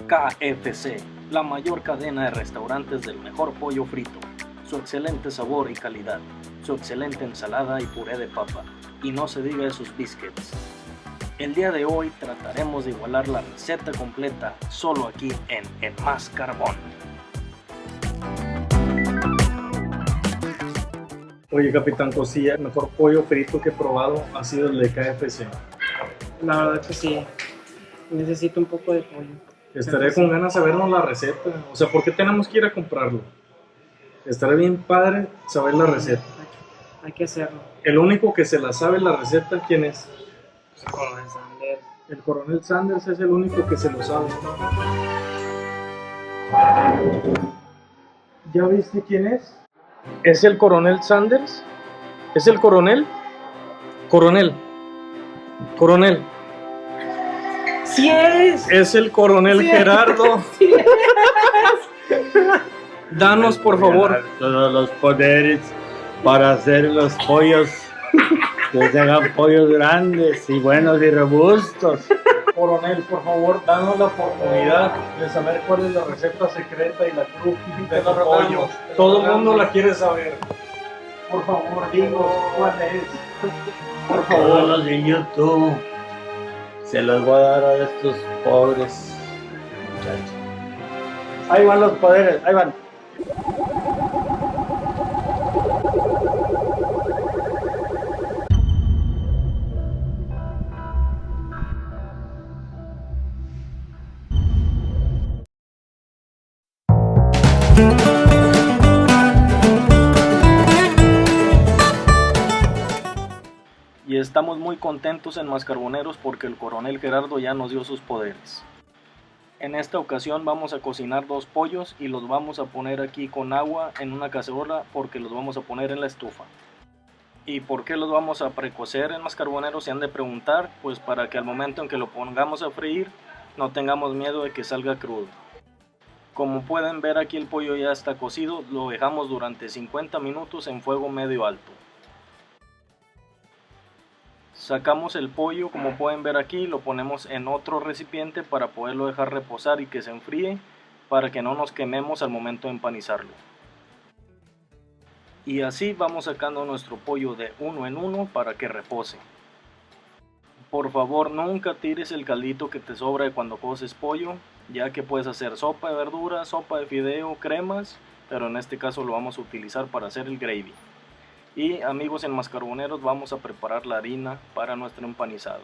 KFC, la mayor cadena de restaurantes del mejor pollo frito, su excelente sabor y calidad, su excelente ensalada y puré de papa, y no se diga de sus biscuits. El día de hoy trataremos de igualar la receta completa solo aquí en El Más Carbón. Oye, Capitán Costilla, el mejor pollo frito que he probado ha sido el de KFC. La verdad que sí, necesito un poco de pollo. Estaré con ganas de vernos la receta. O sea, ¿por qué tenemos que ir a comprarlo? Estaré bien padre saber la receta. Hay que hacerlo. El único que se la sabe la receta, ¿quién es? Coronel Sanders. El Coronel Sanders es el único que se lo sabe. ¿Ya viste quién es? ¿Es el Coronel Sanders? ¿Es el coronel? Coronel. Coronel. ¡Sí es! Es el Coronel Sí. Gerardo. ¡Sí Danos, por favor. Todos los poderes para hacer los pollos que se hagan pollos grandes y buenos y robustos. Coronel, por favor, danos la oportunidad de saber cuál es la receta secreta y la cruz de los pollos. Todo el mundo la quiere saber. Por favor, dinos cuál es. Por Todos favor. los de YouTube se los voy a dar a estos pobres muchachos. Ahí van los poderes, ahí van. Y estamos muy contentos en Mascarboneros porque el Coronel Gerardo ya nos dio sus poderes. En esta ocasión vamos a cocinar 2 pollos y los vamos a poner aquí con agua en una cacerola porque los vamos a poner en la estufa. ¿Y por qué los vamos a precocer en Mascarboneros? Se han de preguntar, pues para que al momento en que lo pongamos a freír no tengamos miedo de que salga crudo. Como pueden ver, aquí el pollo ya está cocido, lo dejamos durante 50 minutos en fuego medio alto. Sacamos el pollo, como pueden ver aquí, lo ponemos en otro recipiente para poderlo dejar reposar y que se enfríe para que no nos quememos al momento de empanizarlo. Y así vamos sacando nuestro pollo de uno en uno para que repose. Por favor, nunca tires el caldito que te sobra de cuando coces pollo, ya que puedes hacer sopa de verduras, sopa de fideo, cremas, pero en este caso lo vamos a utilizar para hacer el gravy. Y amigos en Mascarboneros, vamos a preparar la harina para nuestro empanizado.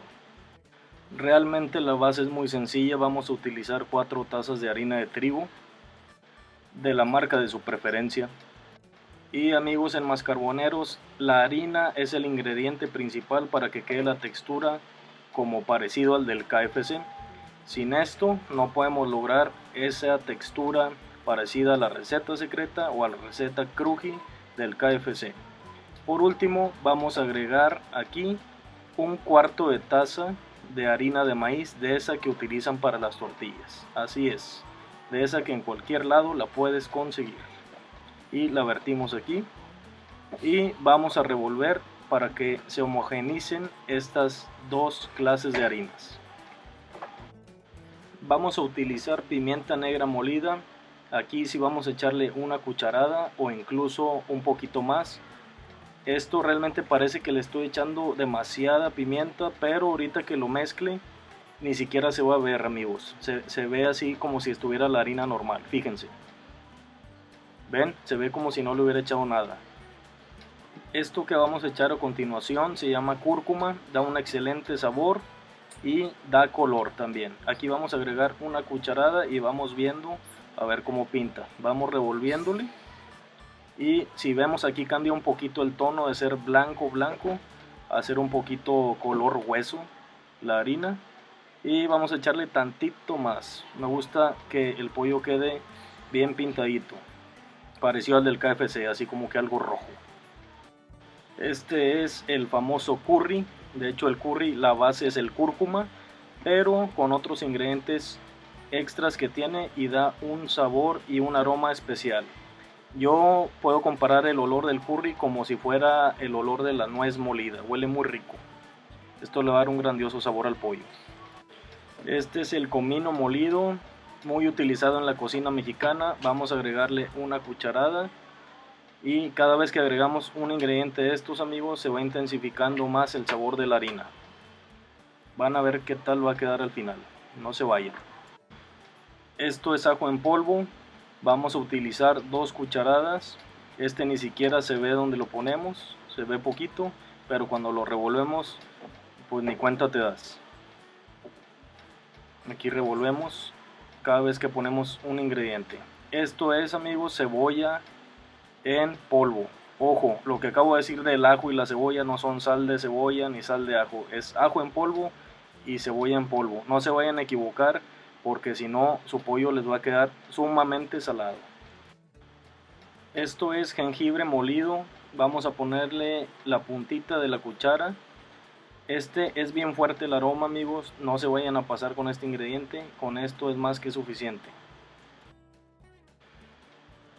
Realmente la base es muy sencilla, vamos a utilizar 4 tazas de harina de trigo, de la marca de su preferencia. Y amigos en Mascarboneros, la harina es el ingrediente principal para que quede la textura como parecido al del KFC. Sin esto no podemos lograr esa textura parecida a la receta secreta o a la receta cruji del KFC. Por último, vamos a agregar aquí 1/4 de taza de harina de maíz, de esa que utilizan para las tortillas. Así es, de esa que en cualquier lado la puedes conseguir. Y la vertimos aquí y vamos a revolver para que se homogenicen estas 2 clases de harinas. Vamos a utilizar pimienta negra molida. Aquí sí vamos a echarle 1 cucharada o incluso un poquito más. Esto realmente parece que le estoy echando demasiada pimienta, pero ahorita que lo mezcle ni siquiera se va a ver, amigos. Se ve así como si estuviera la harina normal, fíjense. ¿Ven? Se ve como si no le hubiera echado nada. Esto que vamos a echar a continuación se llama cúrcuma, da un excelente sabor y da color también. Aquí vamos a agregar 1 cucharada y vamos viendo a ver cómo pinta. Vamos revolviéndole. Y si vemos aquí cambia un poquito el tono de ser blanco a ser un poquito color hueso la harina. Y vamos a echarle tantito más. Me gusta que el pollo quede bien pintadito, parecido al del KFC, así como que algo rojo. Este es el famoso curry. De hecho el curry, la base es el cúrcuma, pero con otros ingredientes extras que tiene y da un sabor y un aroma especial. Yo puedo comparar el olor del curry como si fuera el olor de la nuez molida, huele muy rico. Esto le va a dar un grandioso sabor al pollo. Este es el comino molido, muy utilizado en la cocina mexicana. Vamos a agregarle una cucharada. Y cada vez que agregamos un ingrediente de estos, amigos, se va intensificando más el sabor de la harina. Van a ver qué tal va a quedar al final. No se vayan. Esto es ajo en polvo. Vamos a utilizar 2 cucharadas. Este ni siquiera se ve donde lo ponemos. Se ve poquito, pero cuando lo revolvemos, pues ni cuenta te das. Aquí revolvemos cada vez que ponemos un ingrediente. Esto es, amigos, cebolla en polvo. Ojo, lo que acabo de decir del ajo y la cebolla no son sal de cebolla ni sal de ajo, es ajo en polvo y cebolla en polvo. No se vayan a equivocar, porque si no su pollo les va a quedar sumamente salado. Esto es jengibre molido. Vamos a ponerle la puntita de la cuchara. Este es bien fuerte el aroma, amigos, no se vayan a pasar con este ingrediente, con esto es más que suficiente.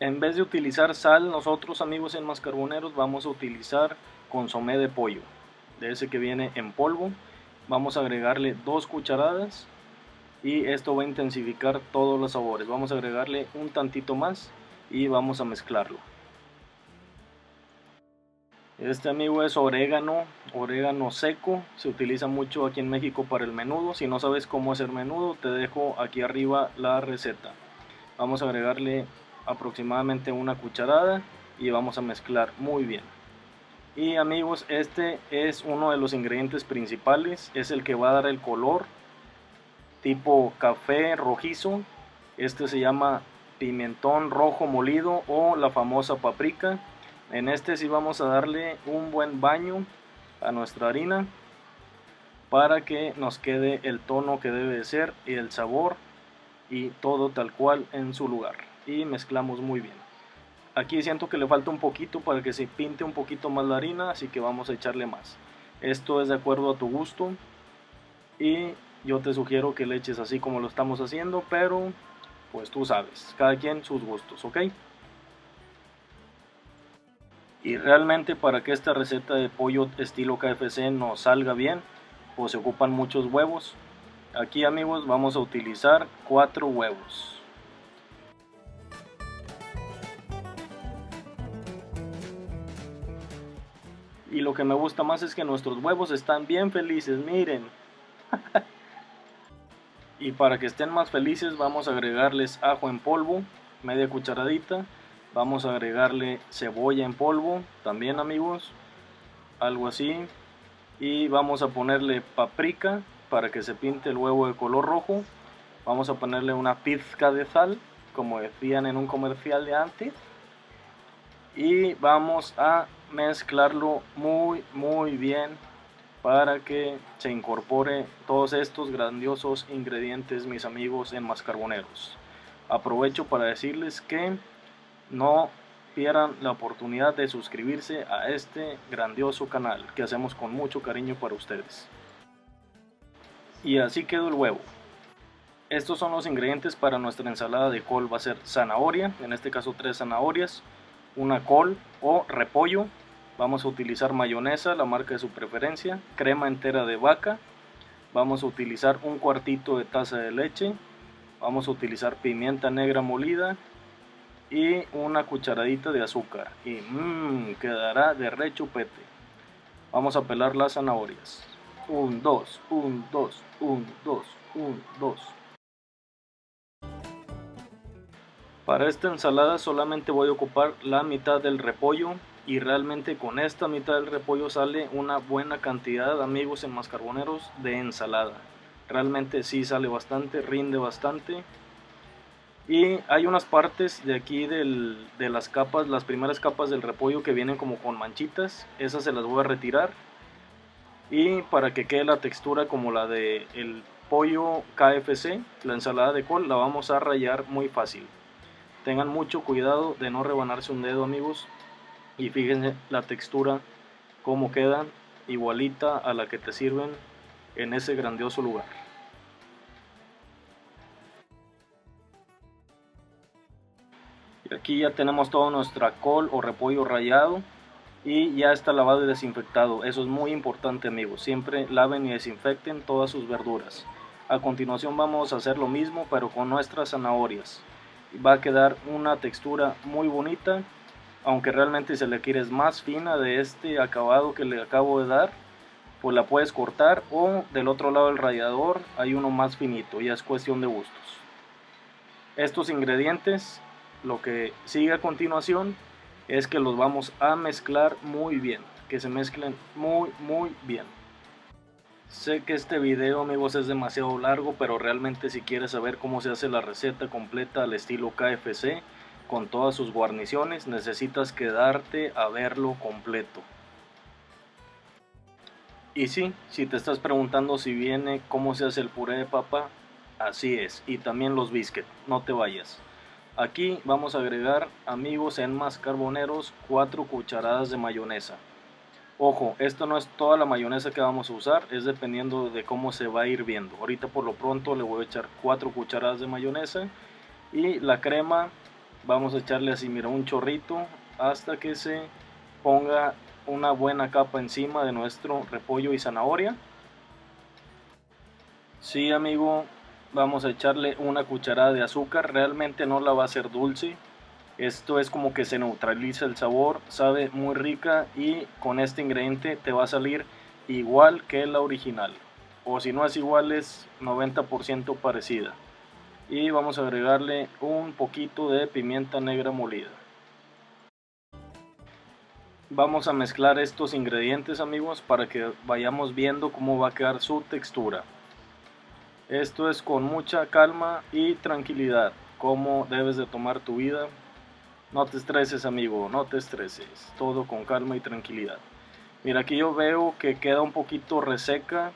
En vez de utilizar sal, nosotros, amigos, en Mascarboneros vamos a utilizar consomé de pollo, de ese que viene en polvo. Vamos a agregarle 2 cucharadas y esto va a intensificar todos los sabores. Vamos a agregarle un tantito más y vamos a mezclarlo. Este, amigo, es orégano seco, se utiliza mucho aquí en México para el menudo. Si no sabes cómo hacer menudo, te dejo aquí arriba la receta. Vamos a agregarle aproximadamente 1 cucharada y vamos a mezclar muy bien. Y, amigos, este es uno de los ingredientes principales, es el que va a dar el color tipo café rojizo. Este se llama pimentón rojo molido o la famosa paprika. En este sí vamos a darle un buen baño a nuestra harina para que nos quede el tono que debe de ser y el sabor y todo tal cual en su lugar. Y mezclamos muy bien. Aquí siento que le falta un poquito para que se pinte un poquito más la harina, así que vamos a echarle más. Esto es de acuerdo a tu gusto y yo te sugiero que le eches así como lo estamos haciendo, pero pues tú sabes, cada quien sus gustos, ¿ok? Y realmente para que esta receta de pollo estilo KFC nos salga bien, pues se ocupan muchos huevos. Aquí, amigos, vamos a utilizar 4 huevos. Y lo que me gusta más es que nuestros huevos están bien felices, miren. Y para que estén más felices vamos a agregarles ajo en polvo, media cucharadita. Vamos a agregarle cebolla en polvo, también, amigos, algo así. Y vamos a ponerle paprika para que se pinte el huevo de color rojo. Vamos a ponerle una pizca de sal, como decían en un comercial de antes. Y vamos a mezclarlo muy bien para que se incorpore todos estos grandiosos ingredientes, mis amigos, en Mascarboneros. Aprovecho para decirles que no pierdan la oportunidad de suscribirse a este grandioso canal que hacemos con mucho cariño para ustedes. Y así quedó el huevo. Estos son los ingredientes para nuestra ensalada de col. Va a ser zanahoria, en este caso 3 zanahorias, una col o repollo. Vamos a utilizar mayonesa, la marca de su preferencia, crema entera de vaca. Vamos a utilizar un cuartito de taza de leche. Vamos a utilizar pimienta negra molida y una cucharadita de azúcar. Y quedará de rechupete. Vamos a pelar las zanahorias. 1, 2, 1, 2, 1, 2, 1, 2. Para esta ensalada solamente voy a ocupar la mitad del repollo. Y realmente con esta mitad del repollo sale una buena cantidad, amigos, en Mascarboneros, de ensalada. Realmente sí sale bastante, rinde bastante. Y hay unas partes de aquí de las capas, las primeras capas del repollo que vienen como con manchitas. Esas se las voy a retirar. Y para que quede la textura como la del pollo KFC, la ensalada de col, la vamos a rallar muy fácil. Tengan mucho cuidado de no rebanarse un dedo, amigos. Y fíjense la textura como queda, igualita a la que te sirven en ese grandioso lugar. Y aquí ya tenemos toda nuestra col o repollo rallado y ya está lavado y desinfectado. Eso es muy importante, amigos. Siempre laven y desinfecten todas sus verduras. A continuación vamos a hacer lo mismo pero con nuestras zanahorias. Va a quedar una textura muy bonita, aunque realmente si la quieres más fina de este acabado que le acabo de dar, pues la puedes cortar, o del otro lado del rallador hay uno más finito, ya es cuestión de gustos. Estos ingredientes, lo que sigue a continuación es que los vamos a mezclar muy bien, que se mezclen muy bien. Sé que este video, amigos, es demasiado largo, pero realmente si quieres saber cómo se hace la receta completa al estilo KFC con todas sus guarniciones, necesitas quedarte a verlo completo. Y sí, si te estás preguntando si viene cómo se hace el puré de papa, así es, y también los biscuits, no te vayas. Aquí vamos a agregar, amigos, en mascarboneros 4 cucharadas de mayonesa. Ojo, esto no es toda la mayonesa que vamos a usar, es dependiendo de cómo se va a ir viendo. Ahorita por lo pronto le voy a echar 4 cucharadas de mayonesa, y la crema vamos a echarle así, mira, un chorrito hasta que se ponga una buena capa encima de nuestro repollo y zanahoria. Sí, amigo, vamos a echarle una cucharada de azúcar, realmente no la va a hacer dulce. Esto es como que se neutraliza el sabor, sabe muy rica, y con este ingrediente te va a salir igual que la original, o si no es igual, es 90% parecida. Y vamos a agregarle un poquito de pimienta negra molida. Vamos a mezclar estos ingredientes, amigos, para que vayamos viendo cómo va a quedar su textura. Esto es con mucha calma y tranquilidad, como debes de tomar tu vida. No te estreses, amigo, no te estreses, todo con calma y tranquilidad. Mira, aquí yo veo que queda un poquito reseca,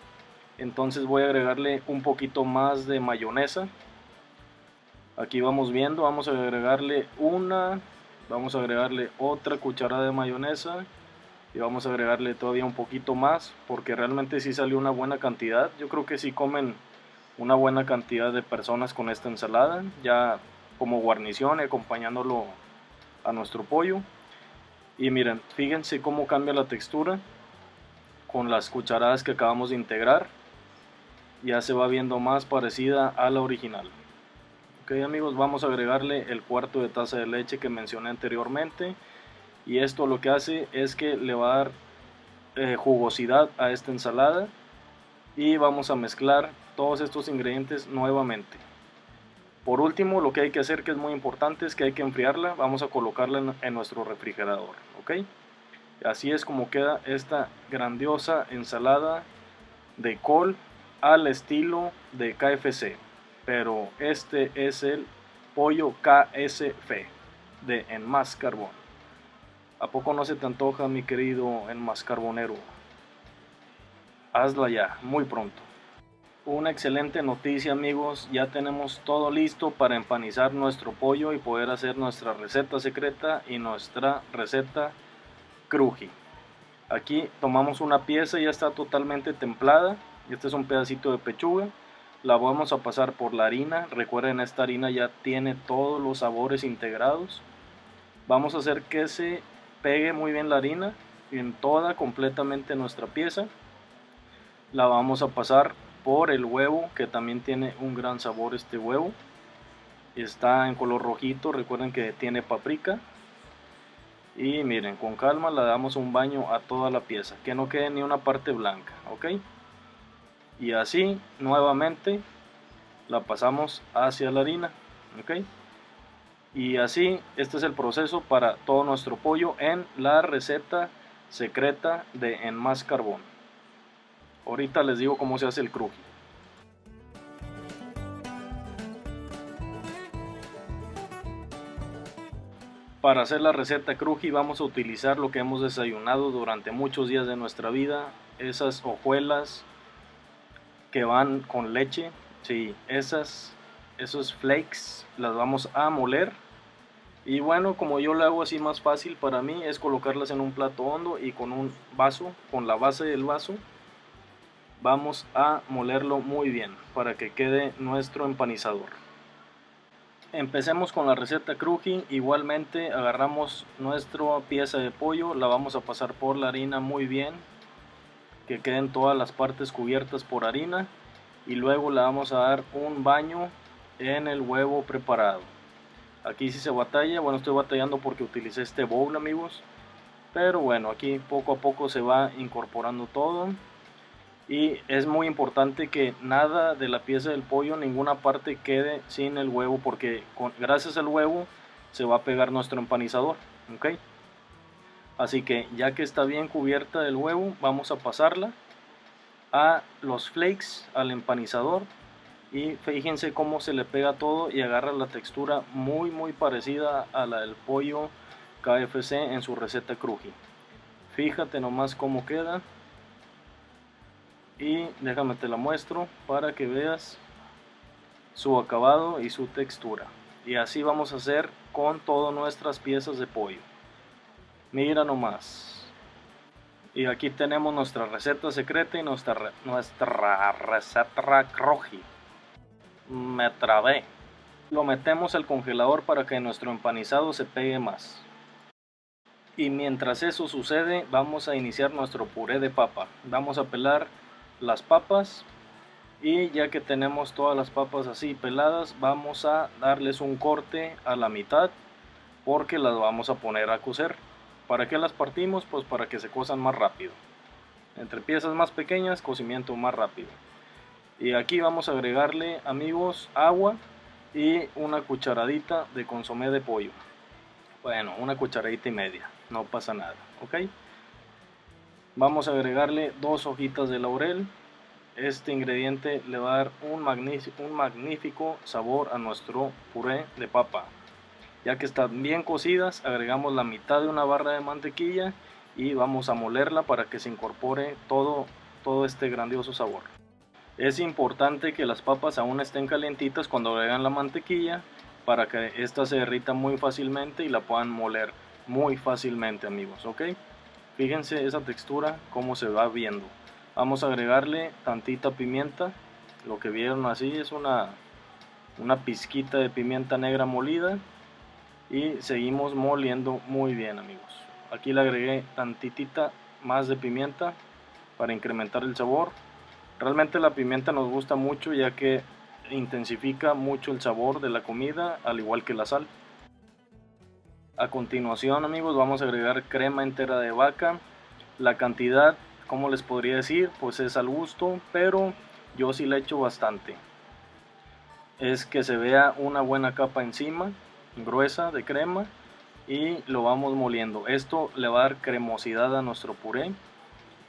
entonces voy a agregarle un poquito más de mayonesa. Aquí vamos viendo, vamos a agregarle otra cucharada de mayonesa, y vamos a agregarle todavía un poquito más, porque realmente sí salió una buena cantidad. Yo creo que sí comen una buena cantidad de personas con esta ensalada, ya como guarnición y acompañándolo a nuestro pollo. Y miren, fíjense cómo cambia la textura con las cucharadas que acabamos de integrar. Ya se va viendo más parecida a la original. Ok, amigos, vamos a agregarle el cuarto de taza de leche que mencioné anteriormente, y esto lo que hace es que le va a dar jugosidad a esta ensalada. Y vamos a mezclar todos estos ingredientes nuevamente. Por último, lo que hay que hacer, que es muy importante, es que hay que enfriarla. Vamos a colocarla en nuestro refrigerador, ok. Así es como queda esta grandiosa ensalada de col al estilo de KFC, pero este es el pollo KSF de En Más Carbón. ¿A poco no se te antoja, mi querido En Más Carbonero? Hazla ya, muy pronto. Una excelente noticia, amigos, ya tenemos todo listo para empanizar nuestro pollo y poder hacer nuestra receta secreta y nuestra receta cruji. Aquí tomamos una pieza, ya está totalmente templada. Este es un pedacito de pechuga. La vamos a pasar por la harina. Recuerden, esta harina ya tiene todos los sabores integrados. Vamos a hacer que se pegue muy bien la harina en toda completamente nuestra pieza. La vamos a pasar por el huevo, que también tiene un gran sabor este huevo. Está en color rojito, recuerden que tiene paprika. Y miren, con calma le damos un baño a toda la pieza, que no quede ni una parte blanca, ok. Y así nuevamente la pasamos hacia la harina, ok. Y así, este es el proceso para todo nuestro pollo en la receta secreta de En Más Carbón. Ahorita les digo cómo se hace el cruji. Para hacer la receta cruji vamos a utilizar lo que hemos desayunado durante muchos días de nuestra vida, esas hojuelas que van con leche, sí, esos flakes las vamos a moler. Y bueno, como yo lo hago así más fácil para mí, es colocarlas en un plato hondo y con un vaso, con la base del vaso, vamos a molerlo muy bien para que quede nuestro empanizador. Empecemos con la receta cruji. Igualmente agarramos nuestra pieza de pollo, la vamos a pasar por la harina muy bien, que queden todas las partes cubiertas por harina. y luego le vamos a dar un baño en el huevo preparado. Aquí sí se batalla, bueno, estoy batallando porque utilicé este bowl, amigos, pero bueno, aquí poco a poco se va incorporando todo. Y es muy importante que nada de la pieza del pollo, ninguna parte quede sin el huevo, porque gracias al huevo se va a pegar nuestro empanizador, ¿ok? Así que ya que está bien cubierta del huevo, vamos a pasarla a los flakes, al empanizador, y fíjense cómo se le pega todo y agarra la textura muy parecida a la del pollo KFC en su receta cruji. Fíjate nomás cómo queda. Y déjame te la muestro para que veas su acabado y su textura. Y así vamos a hacer con todas nuestras piezas de pollo. Mira nomás. Y aquí tenemos nuestra receta secreta y nuestra receta cruji. Me trabé. Lo metemos al congelador para que nuestro empanizado se pegue más. Y mientras eso sucede, vamos a iniciar nuestro puré de papa. Vamos a pelar las papas, y ya que tenemos todas las papas así peladas, vamos a darles un corte a la mitad porque las vamos a poner a cocer. ¿Para qué las partimos? Pues para que se cosan más rápido. Entre piezas más pequeñas, cocimiento más rápido. Y aquí vamos a agregarle, amigos, agua y una cucharadita de consomé de pollo. Bueno, una cucharadita y media, no pasa nada, ¿ok? Vamos a agregarle 2 hojitas de laurel. Este ingrediente le va a dar un magnífico sabor a nuestro puré de papa. Ya que están bien cocidas, agregamos la mitad de una barra de mantequilla y vamos a molerla para que se incorpore todo este grandioso sabor. Es importante que las papas aún estén calientitas cuando agregan la mantequilla para que esta se derrita muy fácilmente y la puedan moler muy fácilmente, amigos, ¿ok? Fíjense esa textura cómo se va viendo. Vamos a agregarle tantita pimienta. Lo que vieron así es una pizquita de pimienta negra molida. Y seguimos moliendo muy bien, amigos. Aquí le agregué tantitita más de pimienta para incrementar el sabor. Realmente la pimienta nos gusta mucho ya que intensifica mucho el sabor de la comida, al igual que la sal. A continuación, amigos, vamos a agregar crema entera de vaca. La cantidad, como les podría decir, pues es al gusto, pero yo sí le echo bastante. Es que se vea una buena capa encima, gruesa de crema, y lo vamos moliendo. Esto le va a dar cremosidad a nuestro puré,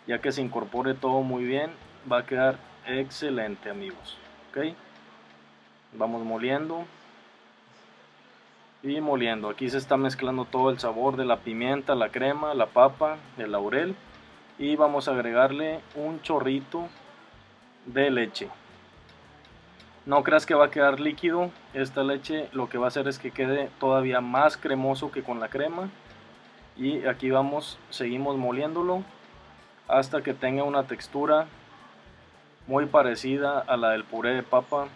ya que se incorpore todo muy bien, va a quedar excelente, amigos. ¿Ok? Vamos moliendo. Y moliendo, aquí se está mezclando todo el sabor de la pimienta, la crema, la papa, el laurel, y vamos a agregarle un chorrito de leche. No creas que va a quedar líquido, esta leche lo que va a hacer es que quede todavía más cremoso que con la crema. Y aquí seguimos moliéndolo hasta que tenga una textura muy parecida a la del puré de papa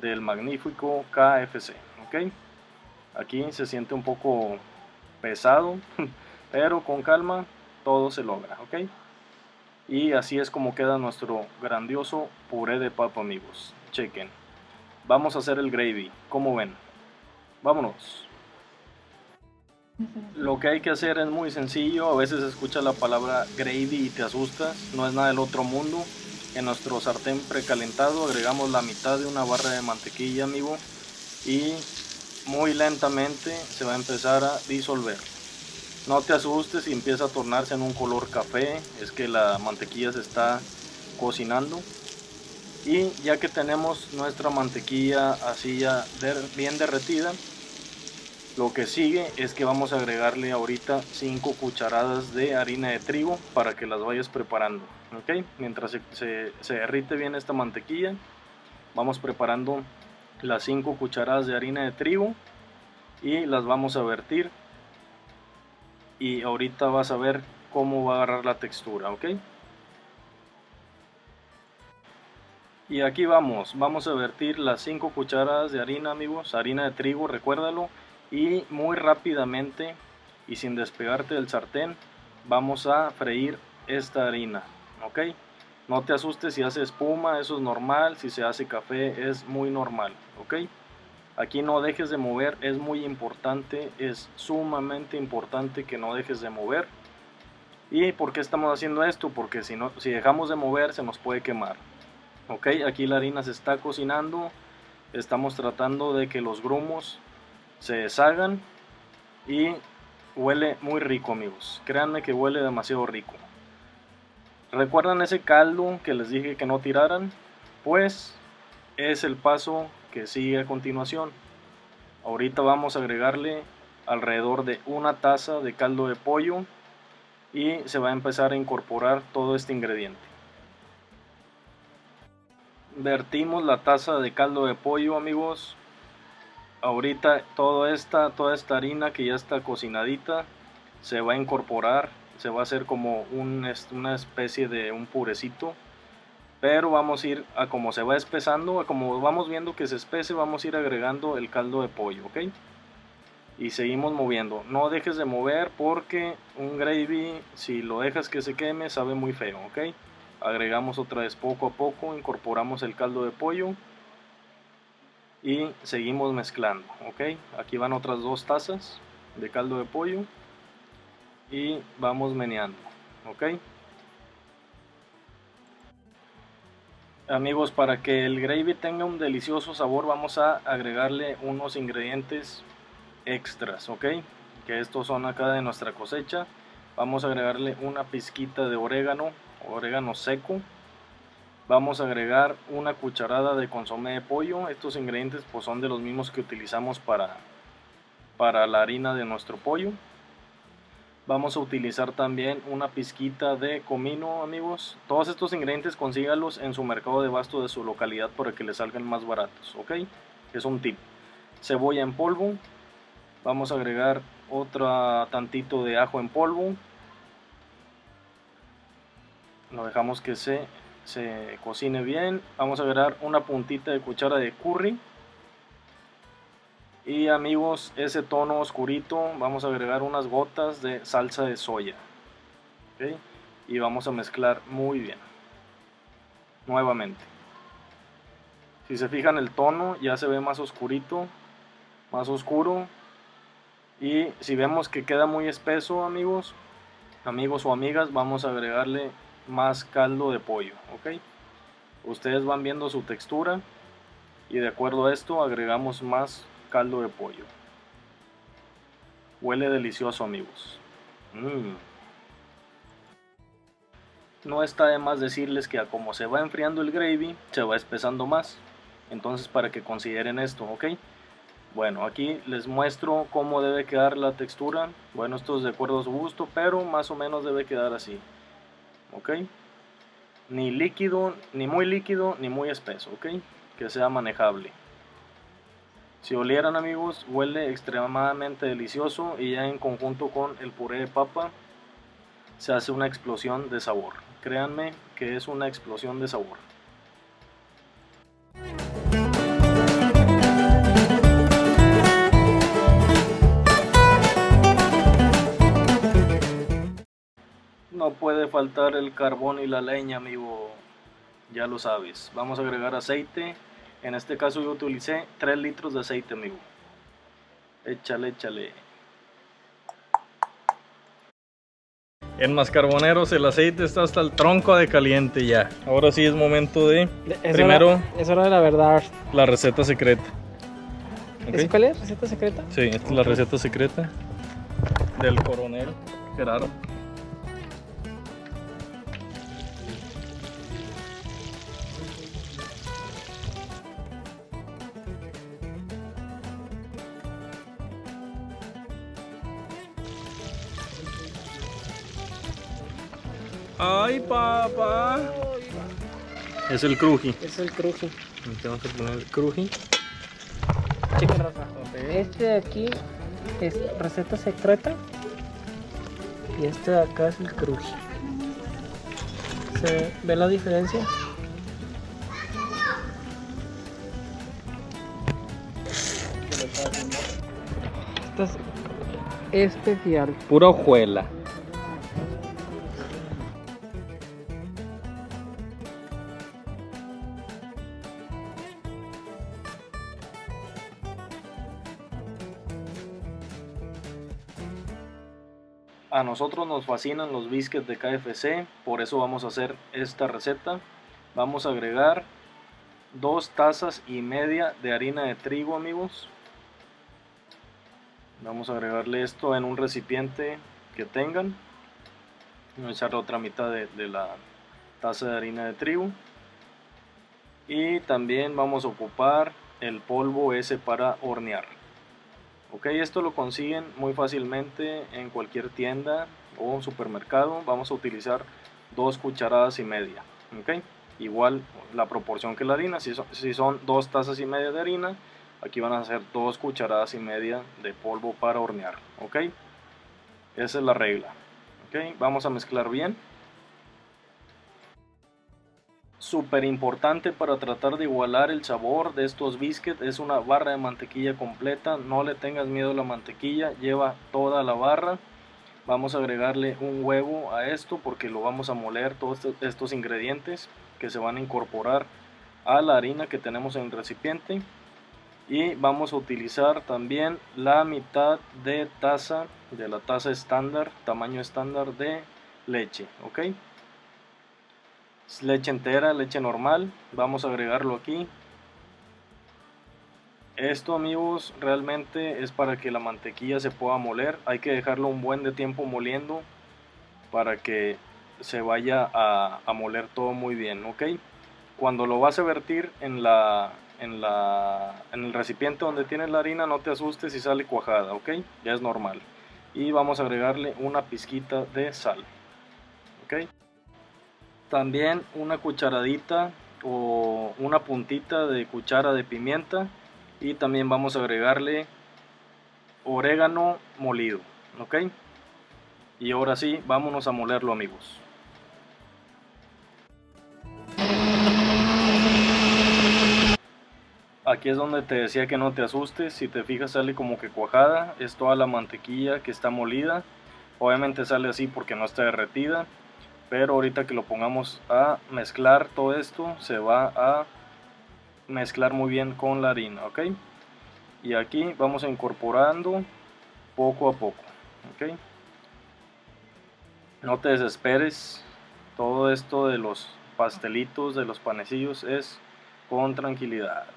del magnífico KFC, ¿ok? Aquí se siente un poco pesado, pero con calma todo se logra, ¿ok? Y así es como queda nuestro grandioso puré de papa, amigos. Chequen. Vamos a hacer el gravy, ¿cómo ven? Vámonos. Lo que hay que hacer es muy sencillo. A veces escuchas la palabra gravy y te asustas. No es nada del otro mundo. En nuestro sartén precalentado agregamos la mitad de una barra de mantequilla, amigo, y muy lentamente se va a empezar a disolver. No te asustes si empieza a tornarse en un color café, es que la mantequilla se está cocinando. Y ya que tenemos nuestra mantequilla así ya bien derretida, lo que sigue es que vamos a agregarle ahorita 5 cucharadas de harina de trigo para que las vayas preparando, ¿ok? Mientras se derrite bien esta mantequilla, vamos preparando las 5 cucharadas de harina de trigo y las vamos a vertir. Y ahorita vas a ver cómo va a agarrar la textura, ¿ok? Y aquí vamos a vertir las 5 cucharadas de harina, amigos, harina de trigo, recuérdalo. Y muy rápidamente y sin despegarte del sartén vamos a freír esta harina, ¿ok? No te asustes si hace espuma, eso es normal. Si se hace café es muy normal, ¿ok? Aquí no dejes de mover, es muy importante, es sumamente importante que no dejes de mover. ¿Y por qué estamos haciendo esto? Porque si dejamos de mover se nos puede quemar. Ok, aquí la harina se está cocinando. Estamos tratando de que los grumos se deshagan. Y huele muy rico, amigos. Créanme que huele demasiado rico. ¿Recuerdan ese caldo que les dije que no tiraran? Pues es el paso que sigue a continuación. Ahorita vamos a agregarle alrededor de una taza de caldo de pollo. Y se va a empezar a incorporar todo este ingrediente. Vertimos la taza de caldo de pollo, amigos. Ahorita toda esta harina que ya está cocinadita se va a incorporar. Se va a hacer como una especie de un purecito. Pero vamos a ir a como se va espesando, a como vamos viendo que se espese, vamos a ir agregando el caldo de pollo, ¿ok? Y seguimos moviendo. No dejes de mover porque un gravy, si lo dejas que se queme, sabe muy feo, ¿ok? Agregamos otra vez poco a poco, incorporamos el caldo de pollo y seguimos mezclando, ¿ok? Aquí van otras 2 tazas de caldo de pollo y vamos meneando, ¿ok? Amigos, para que el gravy tenga un delicioso sabor, vamos a agregarle unos ingredientes extras, ok, que estos son acá de nuestra cosecha. Vamos a agregarle una pizquita de orégano seco. Vamos a agregar una cucharada de consomé de pollo. Estos ingredientes pues son de los mismos que utilizamos para la harina de nuestro pollo. Vamos a utilizar también una pizquita de comino, amigos. Todos estos ingredientes consígalos en su mercado de abasto de su localidad para que les salgan más baratos, ok, es un tip. Cebolla en polvo. Vamos a agregar otro tantito de ajo en polvo. Lo dejamos que se cocine bien. Vamos a agregar una puntita de cuchara de curry. Y amigos, ese tono oscurito, vamos a agregar unas gotas de salsa de soya. ¿Okay? Y vamos a mezclar muy bien. Nuevamente. Si se fijan, el tono ya se ve más oscurito, más oscuro. Y si vemos que queda muy espeso, amigos o amigas, vamos a agregarle más caldo de pollo, ¿ok? Ustedes van viendo su textura y de acuerdo a esto agregamos más caldo de pollo. Huele delicioso, amigos. No está de más decirles que a como se va enfriando el gravy, se va espesando más. Entonces para que consideren esto, ¿ok? Bueno, aquí les muestro cómo debe quedar la textura. Bueno, esto es de acuerdo a su gusto, pero más o menos debe quedar así. ¿Ok? Ni líquido, ni muy líquido, ni muy espeso, ¿ok? Que sea manejable. Si olieran, amigos, huele extremadamente delicioso y ya en conjunto con el puré de papa se hace una explosión de sabor. Créanme que es una explosión de sabor. No puede faltar el carbón y la leña, amigo. Ya lo sabes. Vamos a agregar aceite. En este caso yo utilicé 3 litros de aceite, amigo. Échale. En Mascarboneros el aceite está hasta el tronco de caliente ya. Ahora sí es momento de... Es hora de la verdad. La receta secreta. ¿Okay? ¿Cuál es? ¿Receta secreta? Sí, esta es la receta secreta del coronel Gerardo. Ay, papá. Es el cruji. Es el cruji. Vamos a poner el cruji. Checa, Rafa. Este de aquí es receta secreta. Y este de acá es el cruji. ¿Se ve la diferencia? Esta es especial. Pura hojuela. A nosotros nos fascinan los biscuits de KFC, por eso vamos a hacer esta receta. Vamos a agregar 2 tazas y media de harina de trigo, amigos. Vamos a agregarle esto en un recipiente que tengan. Vamos a echar la otra mitad de la taza de harina de trigo. Y también vamos a ocupar el polvo ese para hornear. Ok, esto lo consiguen muy fácilmente en cualquier tienda o supermercado. Vamos a utilizar 2 cucharadas y media. Ok, igual la proporción que la harina. Si son 2 tazas y media de harina, aquí van a ser 2 cucharadas y media de polvo para hornear. Ok, esa es la regla. Ok, vamos a mezclar bien. Súper importante para tratar de igualar el sabor de estos biscuits es una barra de mantequilla completa. No le tengas miedo a la mantequilla, lleva toda la barra. Vamos a agregarle un huevo a esto porque lo vamos a moler, todos estos ingredientes que se van a incorporar a la harina que tenemos en el recipiente. Y vamos a utilizar también la mitad de taza de la taza estándar, tamaño estándar de leche. Ok, leche entera, leche normal, vamos a agregarlo aquí. Esto, amigos, realmente es para que la mantequilla se pueda moler. Hay que dejarlo un buen de tiempo moliendo para que se vaya a moler todo muy bien. Ok, cuando lo vas a vertir en el recipiente donde tienes la harina, no te asustes si sale cuajada. Ok, ya es normal. Y vamos a agregarle una pizquita de sal. Ok, también una cucharadita o una puntita de cuchara de pimienta. Y también vamos a agregarle orégano molido. Ok, y ahora sí, vámonos a molerlo, amigos. Aquí es donde te decía que no te asustes. Si te fijas, sale como que cuajada. Es toda la mantequilla que está molida. Obviamente sale así porque no está derretida, pero ahorita que lo pongamos a mezclar todo esto, se va a mezclar muy bien con la harina. Ok, y aquí vamos incorporando poco a poco. Ok, no te desesperes. Todo esto de los pastelitos, de los panecillos, es con tranquilidad.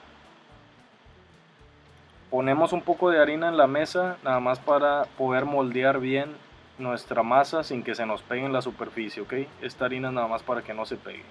Ponemos un poco de harina en la mesa, nada más para poder moldear bien nuestra masa sin que se nos pegue en la superficie. Ok, esta harina es nada más para que no se pegue.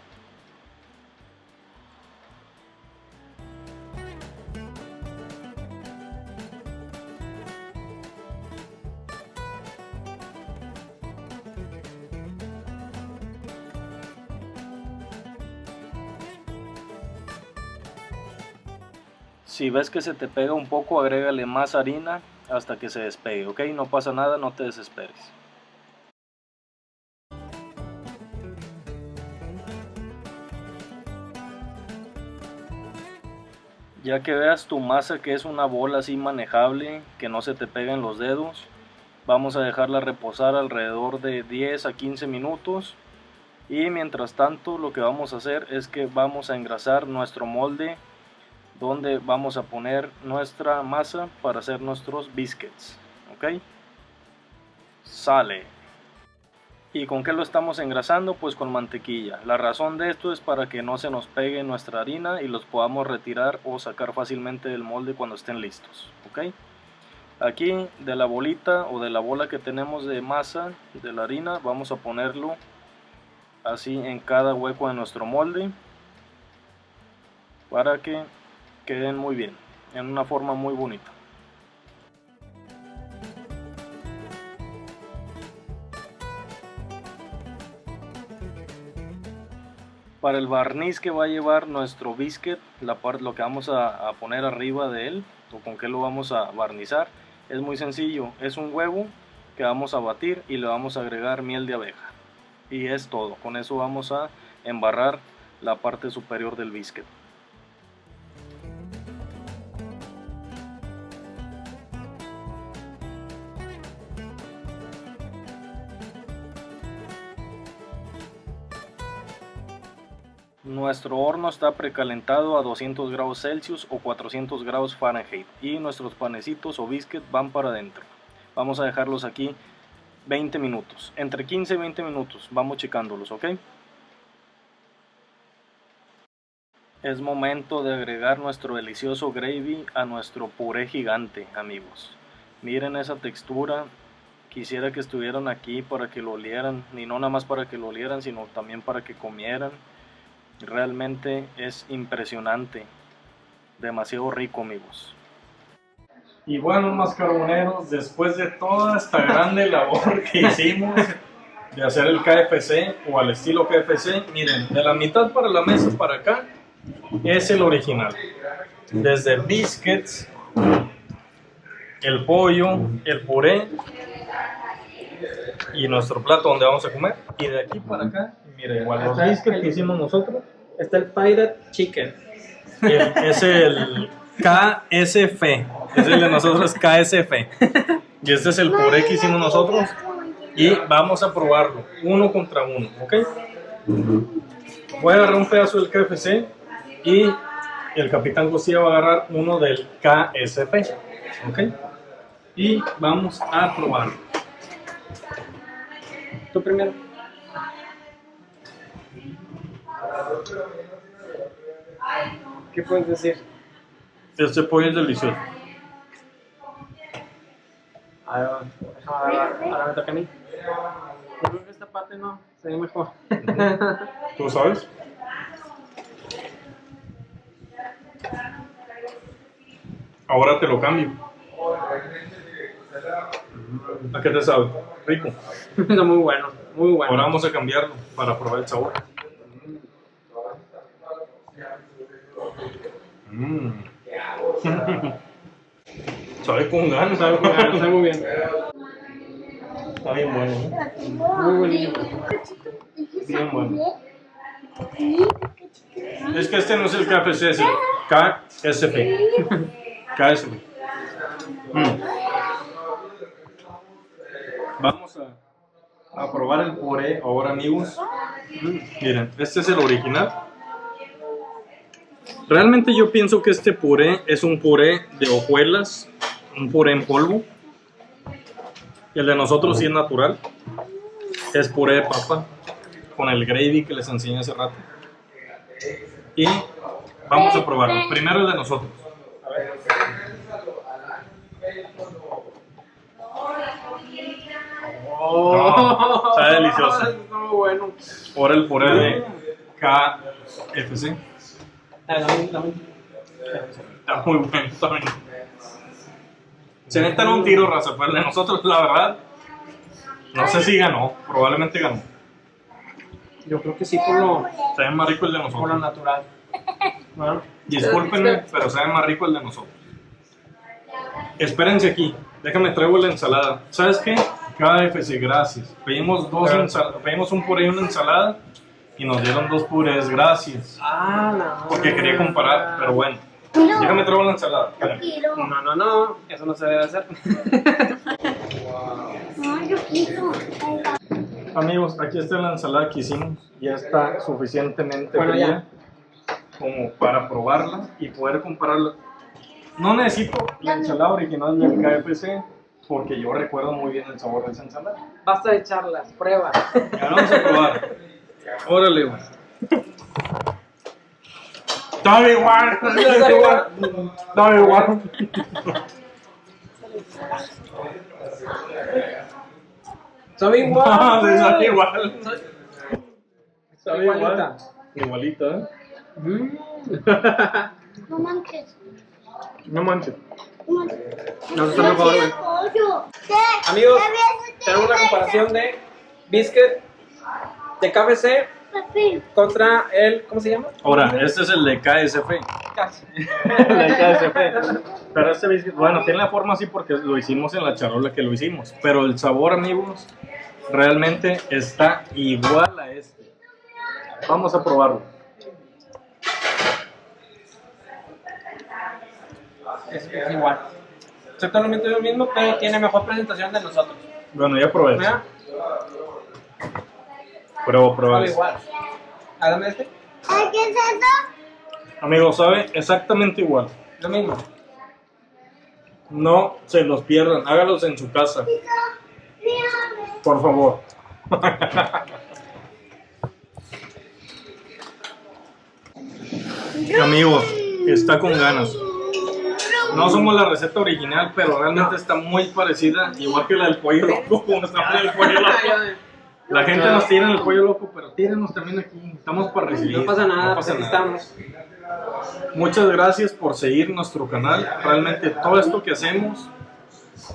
Si ves que se te pega un poco, agrégale más harina hasta que se despegue. Ok, no pasa nada, no te desesperes. Ya que veas tu masa que es una bola así manejable, que no se te pega en los dedos, vamos a dejarla reposar alrededor de 10 a 15 minutos. Y mientras tanto, lo que vamos a hacer es que vamos a engrasar nuestro molde donde vamos a poner nuestra masa para hacer nuestros biscuits. Ok, sale. ¿Y con qué lo estamos engrasando? Pues con mantequilla. La razón de esto es para que no se nos pegue nuestra harina y los podamos retirar o sacar fácilmente del molde cuando estén listos. Ok, aquí de la bolita o de la bola que tenemos de masa de la harina, vamos a ponerlo así en cada hueco de nuestro molde para que queden muy bien, en una forma muy bonita. Para el barniz que va a llevar nuestro biscuit, lo que vamos a poner arriba de él, o con qué lo vamos a barnizar, es muy sencillo. Es un huevo que vamos a batir y le vamos a agregar miel de abeja. Y es todo. Con eso vamos a embarrar la parte superior del biscuit. Nuestro horno está precalentado a 200 grados Celsius o 400 grados Fahrenheit y nuestros panecitos o biscuits van para adentro. Vamos a dejarlos aquí 20 minutos. Entre 15 y 20 minutos. Vamos checándolos, ¿ok? Es momento de agregar nuestro delicioso gravy a nuestro puré gigante, amigos. Miren esa textura. Quisiera que estuvieran aquí para que lo olieran. Y no nada más para que lo olieran, sino también para que comieran. Realmente es impresionante. Demasiado rico, amigos. Y bueno, mascarboneros, después de toda esta grande labor que hicimos de hacer el KFC o al estilo KFC, miren, de la mitad para la mesa para acá es el original. Desde biscuits, el pollo, el puré y nuestro plato donde vamos a comer. Y de aquí para acá, miren, igual los biscuits que hicimos nosotros. Está el Pirate Chicken. Es el KSF, es el de nosotros KSF. Y este es el puré que hicimos nosotros. Y vamos a probarlo, uno contra uno, ¿ok? Voy a agarrar un pedazo del KFC y el Capitán Costilla va a agarrar uno del KSF, ¿ok? Y vamos a probarlo. Tú primero. ¿Qué puedes decir? Este pollo es delicioso. Ahora me toca a mí. Yo creo que esta parte no, se ve mejor. ¿Tú sabes? Ahora te lo cambio. ¿A qué te sabe? Rico. Está muy bueno, muy bueno. Ahora vamos a cambiarlo para probar el sabor. Sabe con ganas. Está muy bien. Está bien bueno. Muy buenísimo. Bien bueno. Es que este no es el KFC, es el KSF. KSF. Vamos a probar el puré ahora, amigos. Miren, este es el original. Realmente yo pienso que este puré es un puré de hojuelas, un puré en polvo. Y el de nosotros sí es natural. Es puré de papa con el gravy que les enseñé hace rato. Y vamos a probarlo. Primero el de nosotros. No, está delicioso. Está muy bueno. Ahora el puré de KFC. Está muy bueno también. Se necesitan un tiro, raza, pero el de nosotros, la verdad, no sé si ganó, probablemente ganó. Yo creo que sí por lo Sabe más rico el de nosotros. natural. Bueno, Discúlpenme, pero sabe más rico el de nosotros. Espérense aquí, déjame traigo la ensalada. ¿Sabes qué? KFC, gracias. Pedimos un puré y una ensalada y nos dieron 2 purés, gracias. Porque quería comparar, pero bueno. Déjame traigo la ensalada. No, eso no se debe hacer. No, yo quiero. Amigos, aquí está la ensalada que hicimos. Ya está suficientemente Bueno, fría como para probarla y poder compararla. No necesito la ensalada original del KFC porque yo recuerdo muy bien el sabor de esa ensalada. Basta de charlas, prueba. Ya vamos a probar. Órale, güey. Está igual. Está igual. Sabe igual. Sabe igual. Sabe igualita. Igualita, ¿eh? No manches. No manches. No, está mejor, güey. ¿Qué? Amigos, tenemos una comparación de biscuit de KFC Papi. contra el, ¿cómo se llama? Ahora, este es el de KSF. Casi. El KSF. Pero este biscuit, bueno, tiene la forma así porque lo hicimos en la charola que lo hicimos. Pero el sabor, amigos, realmente está igual a este. Vamos a probarlo. Es igual. Exactamente lo mismo, pero tiene mejor presentación de nosotros. Bueno, ya probé. Mira, Pruebo, sabe igual. Hágame este. Ay, ¿qué es eso? Amigos, sabe exactamente igual. Lo mismo. No se los pierdan, hágalos en su casa. Mírame. Por favor. Amigos, está con ganas. No somos la receta original, pero realmente está muy parecida, igual que la del pollo loco, como nos está el pollo loco. La gente nos tira en el pollo loco, pero tírenos también aquí, estamos para recibir. No pasa nada, no pasa pues, nada. estamos. Muchas gracias por seguir nuestro canal. Realmente todo esto que hacemos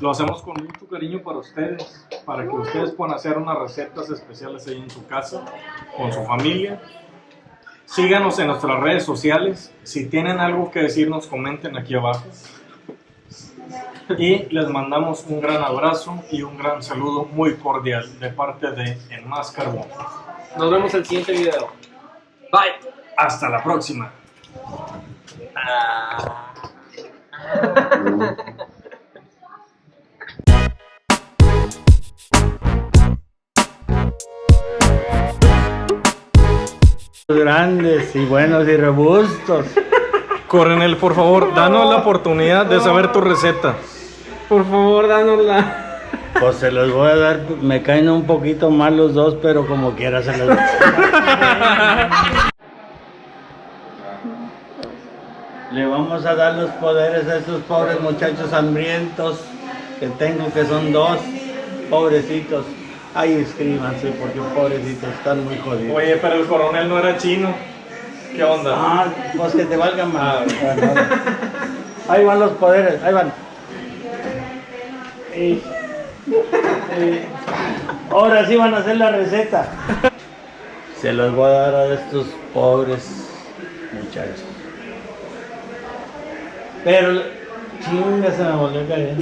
lo hacemos con mucho cariño para ustedes, para que ustedes puedan hacer unas recetas especiales ahí en su casa, con su familia. Síganos en nuestras redes sociales. Si tienen algo que decirnos, comenten aquí abajo. Y les mandamos un gran abrazo y un gran saludo muy cordial de parte de En Más Carbón. Nos vemos en el siguiente video. Bye. Hasta la próxima. Grandes y buenos y robustos. Coronel, por favor, danos la oportunidad de saber tu receta. Por favor, danosla. Pues se los voy a dar, me caen un poquito mal los dos, pero como quiera se los Le vamos a dar los poderes a estos pobres muchachos hambrientos que tengo, que son dos, pobrecitos. Ay, escríbanse porque pobrecitos están muy jodidos. Oye, pero el coronel no era chino. ¿Qué onda? Ah, pues que te valgan más. Ahí van los poderes, ahí van. Ahora sí van a hacer la receta. Se los voy a dar a estos pobres muchachos. Pero chinga, se me volvió a caer.